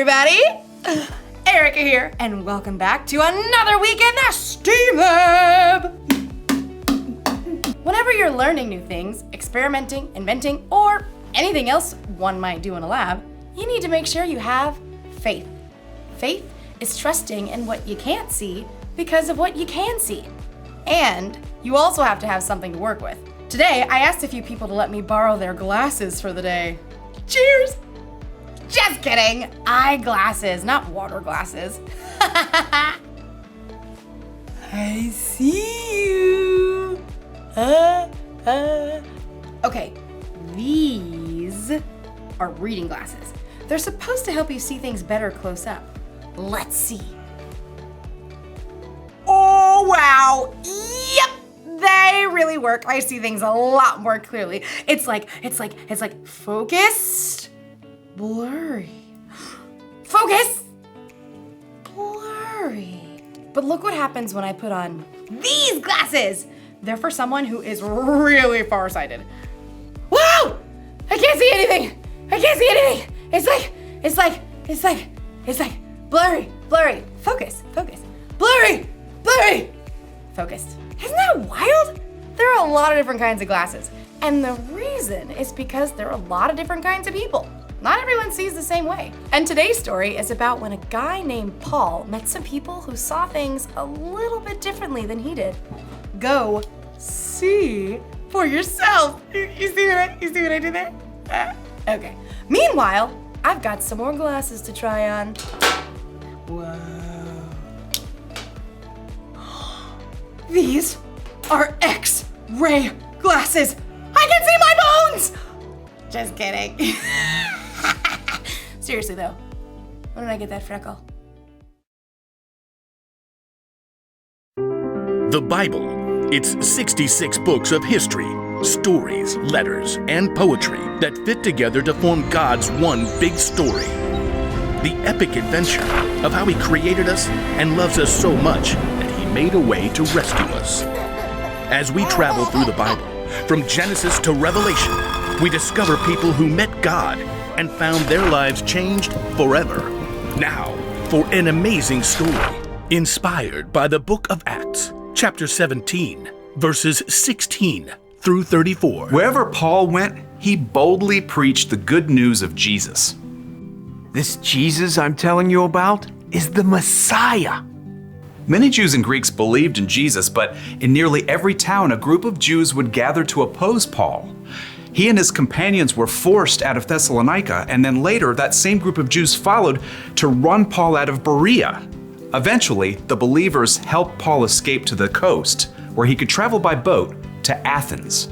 everybody! Erica here, and welcome back to another week in the STEAM Lab! Whenever you're learning new things, experimenting, inventing, or anything else one might do in a lab, you need to make sure you have faith. Faith is trusting in what you can't see because of what you can see. And you also have to have something to work with. Today, I asked a few people to let me borrow their glasses for the day. Cheers! Just kidding, eyeglasses, not water glasses. I see you. Okay, these are reading glasses. They're supposed to help you see things better close up. Let's see. Oh, wow. Yep, they really work. I see things a lot more clearly. It's like focused, blurry. Focus, blurry. But look what happens when I put on these glasses. They're for someone who is really farsighted. Wow! I can't see anything. I can't see anything. It's like blurry. Focus. Blurry. Focused. Isn't that wild? There are a lot of different kinds of glasses. And the reason is because there are a lot of different kinds of people. Not everyone sees the same way. And today's story is about when a guy named Paul met some people who saw things a little bit differently than he did. Go see for yourself. You see what I did there? Okay. Meanwhile, I've got some more glasses to try on. Whoa. These are X-ray glasses. I can see my bones! Just kidding. Seriously though, when did I get that freckle? The Bible. It's 66 books of history, stories, letters, and poetry that fit together to form God's one big story. The epic adventure of how He created us and loves us so much that He made a way to rescue us. As we travel through the Bible, from Genesis to Revelation, we discover people who met God and found their lives changed forever. Now, for an amazing story, inspired by the book of Acts, chapter 17, verses 16 through 34. Wherever Paul went, he boldly preached the good news of Jesus. This Jesus I'm telling you about is the Messiah. Many Jews and Greeks believed in Jesus, but in nearly every town, a group of Jews would gather to oppose Paul. He and his companions were forced out of Thessalonica, and then later that same group of Jews followed to run Paul out of Berea. Eventually, the believers helped Paul escape to the coast, where he could travel by boat to Athens.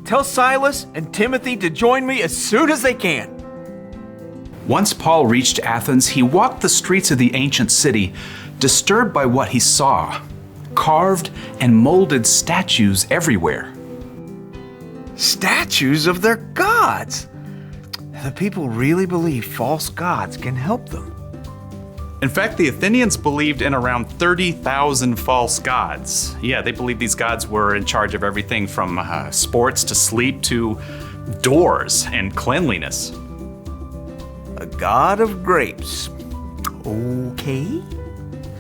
Tell Silas and Timothy to join me as soon as they can. Once Paul reached Athens, he walked the streets of the ancient city, disturbed by what he saw. Carved and molded statues everywhere. Statues of their gods. The people really believe false gods can help them. In fact, the Athenians believed in around 30,000 false gods. Yeah, they believed these gods were in charge of everything from sports to sleep to doors and cleanliness. A god of grapes. Okay.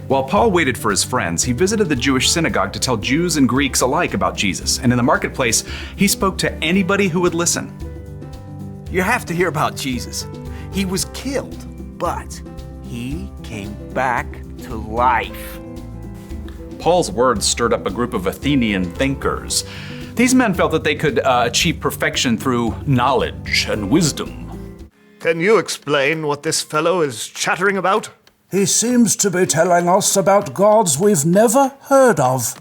While Paul waited for his friends, he visited the Jewish synagogue to tell Jews and Greeks alike about Jesus. And in the marketplace, he spoke to anybody who would listen. You have to hear about Jesus. He was killed, but he came back to life. Paul's words stirred up a group of Athenian thinkers. These men felt that they could achieve perfection through knowledge and wisdom. Can you explain what this fellow is chattering about? He seems to be telling us about gods we've never heard of.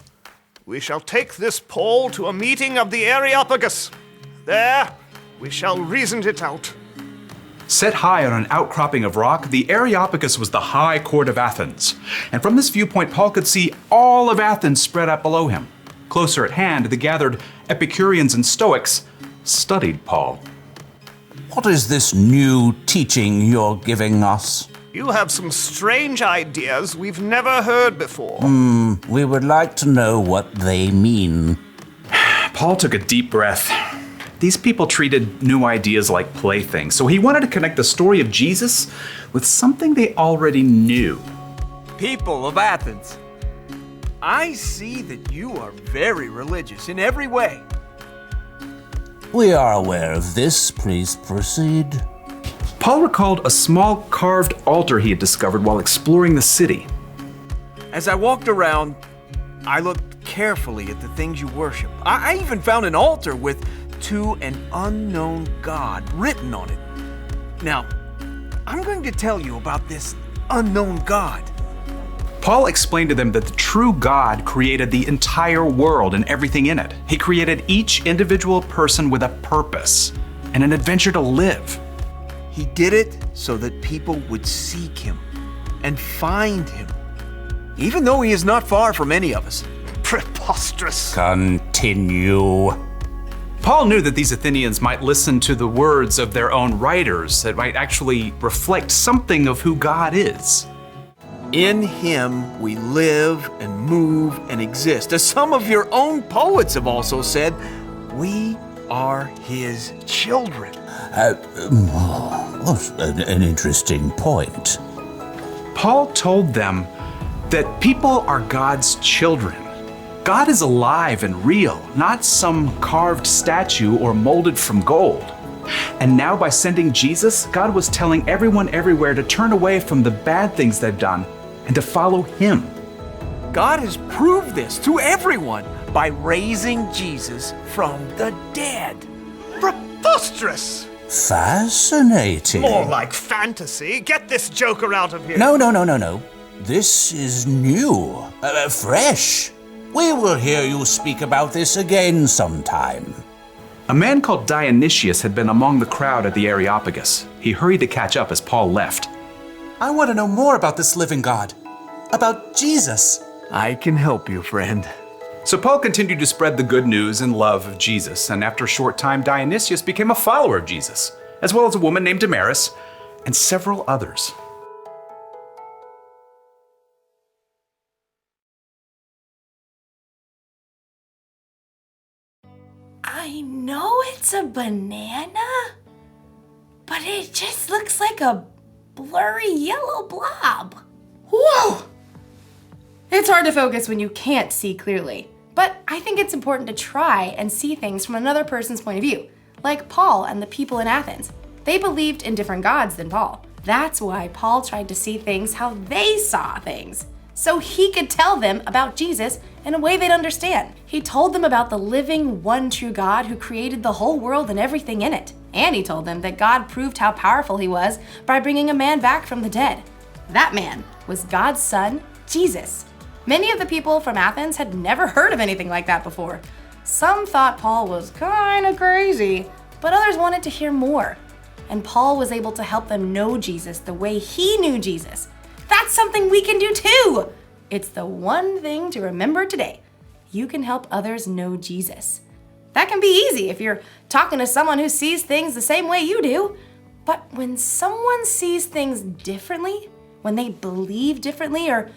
We shall take this Paul to a meeting of the Areopagus. There, we shall reason it out. Set high on an outcropping of rock, the Areopagus was the high court of Athens. And from this viewpoint, Paul could see all of Athens spread out below him. Closer at hand, the gathered Epicureans and Stoics studied Paul. What is this new teaching you're giving us? You have some strange ideas we've never heard before. We would like to know what they mean. Paul took a deep breath. These people treated new ideas like playthings, so he wanted to connect the story of Jesus with something they already knew. People of Athens, I see that you are very religious in every way. We are aware of this. Please proceed. Paul recalled a small carved altar he had discovered while exploring the city. As I walked around, I looked carefully at the things you worship. I even found an altar with "To an unknown God" written on it. Now, I'm going to tell you about this unknown God. Paul explained to them that the true God created the entire world and everything in it. He created each individual person with a purpose and an adventure to live. He did it so that people would seek him and find him, even though he is not far from any of us. Preposterous. Continue. Paul knew that these Athenians might listen to the words of their own writers that might actually reflect something of who God is. In him we live and move and exist. As some of your own poets have also said, we are his children. What an interesting point. Paul told them that people are God's children. God is alive and real, not some carved statue or molded from gold. And now by sending Jesus, God was telling everyone everywhere to turn away from the bad things they've done and to follow him. God has proved this to everyone by raising Jesus from the dead. Preposterous. Fascinating. More like fantasy. Get this joker out of here. No. This is new, fresh. We will hear you speak about this again sometime. A man called Dionysius had been among the crowd at the Areopagus. He hurried to catch up as Paul left. I want to know more about this living God, about Jesus. I can help you, friend. So Paul continued to spread the good news and love of Jesus, and after a short time, Dionysius became a follower of Jesus, as well as a woman named Damaris and several others. I know it's a banana, but it just looks like a blurry yellow blob. Whoa! It's hard to focus when you can't see clearly, but I think it's important to try and see things from another person's point of view, like Paul and the people in Athens. They believed in different gods than Paul. That's why Paul tried to see things how they saw things, so he could tell them about Jesus in a way they'd understand. He told them about the living, one true God who created the whole world and everything in it. And he told them that God proved how powerful he was by bringing a man back from the dead. That man was God's son, Jesus. Many of the people from Athens had never heard of anything like that before. Some thought Paul was kind of crazy, but others wanted to hear more. And Paul was able to help them know Jesus the way he knew Jesus. That's something we can do too! It's the one thing to remember today. You can help others know Jesus. That can be easy if you're talking to someone who sees things the same way you do. But when someone sees things differently, when they believe differently, or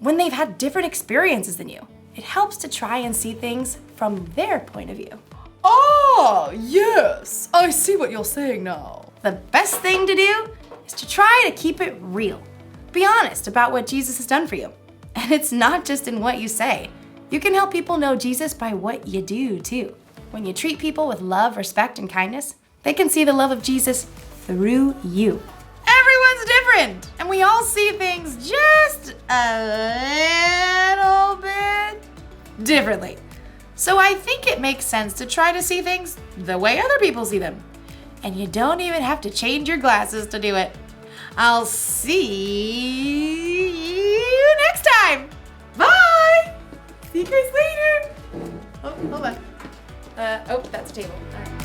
when they've had different experiences than you, it helps to try and see things from their point of view. Ah, yes, I see what you're saying now. The best thing to do is to try to keep it real. Be honest about what Jesus has done for you. And it's not just in what you say. You can help people know Jesus by what you do too. When you treat people with love, respect, and kindness, they can see the love of Jesus through you. Everyone's different, and we all see things just a little bit differently. So I think it makes sense to try to see things the way other people see them. And you don't even have to change your glasses to do it. I'll see you next time. Bye. See you guys later. Oh, hold on. That's a table. All right.